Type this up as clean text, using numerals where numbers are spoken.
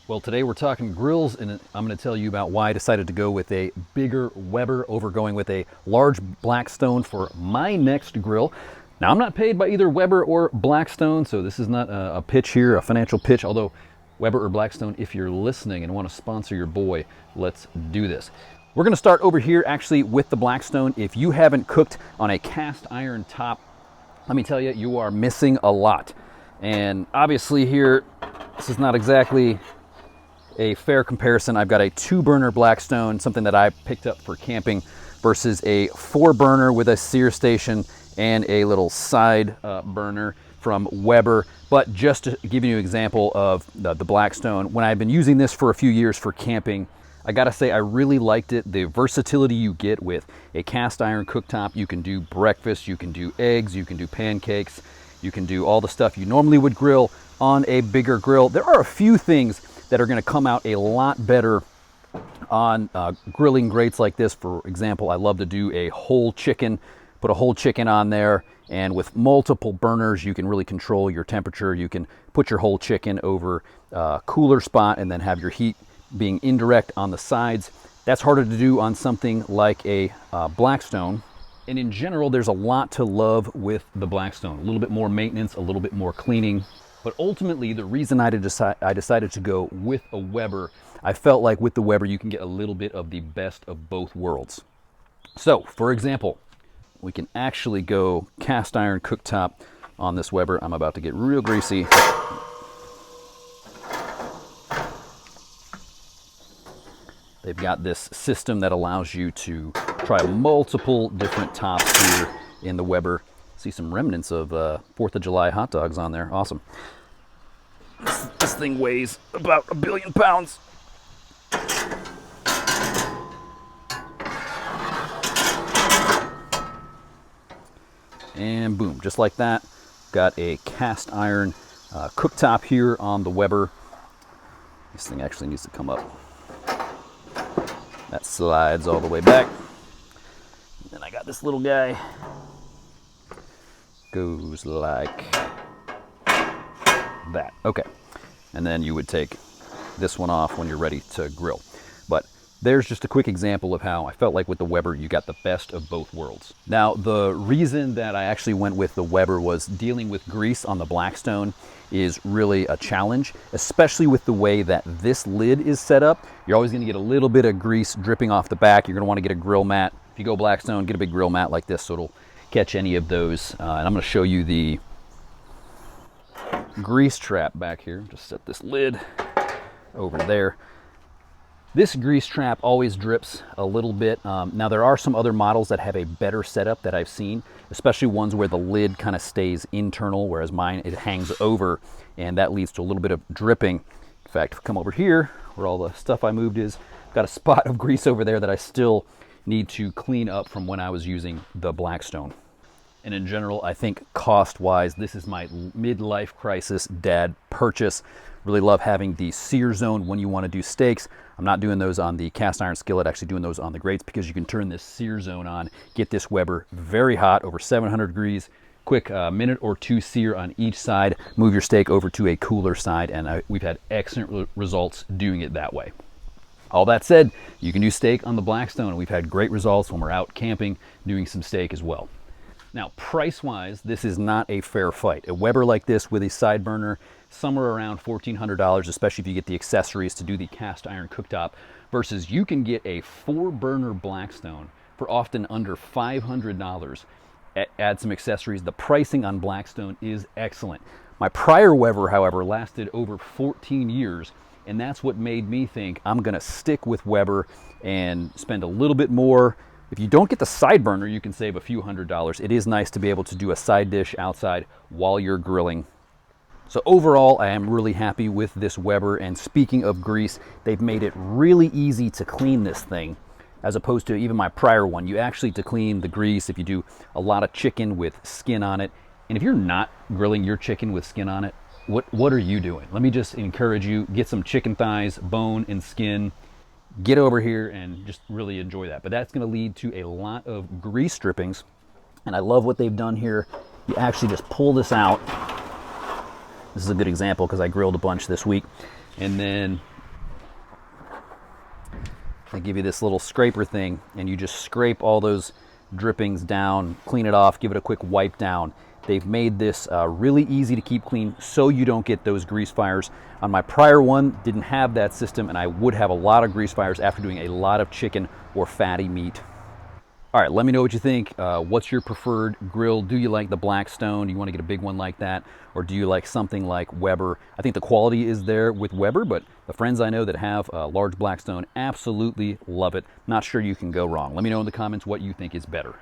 Well, today we're talking grills, and I'm going to tell you about why I decided to go with a bigger Weber over going with a large Blackstone for my next grill. Now, I'm not paid by either Weber or Blackstone, so this is not a pitch here, a financial pitch, although Weber or Blackstone, if you're listening and want to sponsor your boy, let's do this. We're going to start over here actually with the Blackstone. If you haven't cooked on a cast iron top, let me tell you, you are missing a lot. And obviously here, this is not exactly a fair comparison. I've got a 2-burner Blackstone, something that I picked up for camping, versus a 4-burner with a sear station and a little side burner from Weber. But just to give you an example of the Blackstone, when I've been using this for a few years for camping, I gotta say I really liked it. The versatility you get with a cast iron cooktop. You can do breakfast, you can do eggs, you can do pancakes, you can do all the stuff you normally would grill on a bigger grill. There are a few things that are going to come out a lot better on grilling grates like this. For example, I love to do a whole chicken, put a whole chicken on there, and with multiple burners, you can really control your temperature. You can put your whole chicken over a cooler spot and then have your heat being indirect on the sides. That's harder to do on something like a Blackstone. And in general, there's a lot to love with the Blackstone. A little bit more maintenance, a little bit more cleaning. But ultimately, the reason I decided to go with a Weber, I felt like with the Weber, you can get a little bit of the best of both worlds. So, for example, we can actually go cast iron cooktop on this Weber. I'm about to get real greasy. They've got this system that allows you to try multiple different tops here in the Weber. See some remnants of 4th of July hot dogs on there. Awesome. This thing weighs about 1 billion pounds. And boom, just like that. Got a cast iron cooktop here on the Weber. This thing actually needs to come up. That slides all the way back. And then I got this little guy. Goes like that. Okay. And then you would take this one off when you're ready to grill. But there's just a quick example of how I felt like with the Weber, you got the best of both worlds. Now, the reason that I actually went with the Weber was dealing with grease on the Blackstone is really a challenge, especially with the way that this lid is set up. You're always going to get a little bit of grease dripping off the back. You're going to want to get a grill mat. If you go Blackstone, get a big grill mat like this so it'll catch any of those. And I'm going to show you the grease trap back here. Just set this lid over there. This grease trap always drips a little bit. Now there are some other models that have a better setup that I've seen, especially ones where the lid kind of stays internal, whereas mine, it hangs over, and that leads to a little bit of dripping. In fact, if I come over here where all the stuff I moved is, got a spot of grease over there that I still need to clean up from when I was using the Blackstone. And in general, I think cost-wise, this is my midlife crisis dad purchase. Really love having the sear zone when you want to do steaks. I'm not doing those on the cast iron skillet, actually doing those on the grates, because you can turn this sear zone on, get this Weber very hot, over 700 degrees, quick minute or two sear on each side, move your steak over to a cooler side, and we've had excellent results doing it that way. All that said, you can do steak on the Blackstone, and we've had great results when we're out camping doing some steak as well. Now, price-wise, this is not a fair fight. A Weber like this with a side burner, somewhere around $1,400, especially if you get the accessories to do the cast iron cooktop, versus you can get a 4-burner Blackstone for often under $500. Add some accessories. The pricing on Blackstone is excellent. My prior Weber, however, lasted over 14 years, and that's what made me think I'm going to stick with Weber and spend a little bit more. If you don't get the side burner, you can save a few $100s. It is nice to be able to do a side dish outside while you're grilling. So overall, I am really happy with this Weber. And speaking of grease, they've made it really easy to clean this thing, as opposed to even my prior one. You actually, to clean the grease, if you do a lot of chicken with skin on it, and if you're not grilling your chicken with skin on it, what are you doing? Let me just encourage you, get some chicken thighs, bone and skin, get over here and just really enjoy that. But that's going to lead to a lot of grease drippings. And I love what they've done here. You actually just pull this out. This is a good example because I grilled a bunch this week. And then They give you this little scraper thing, and you just scrape all those drippings down, clean it off, give it a quick wipe down. They've made this really easy to keep clean so you don't get those grease fires. On my prior one, didn't have that system, and I would have a lot of grease fires after doing a lot of chicken or fatty meat. All right, let me know what you think. What's your preferred grill? Do you like the Blackstone? Do you want to get a big one like that? Or do you like something like Weber? I think the quality is there with Weber, but the friends I know that have a large Blackstone absolutely love it. Not sure you can go wrong. Let me know in the comments what you think is better.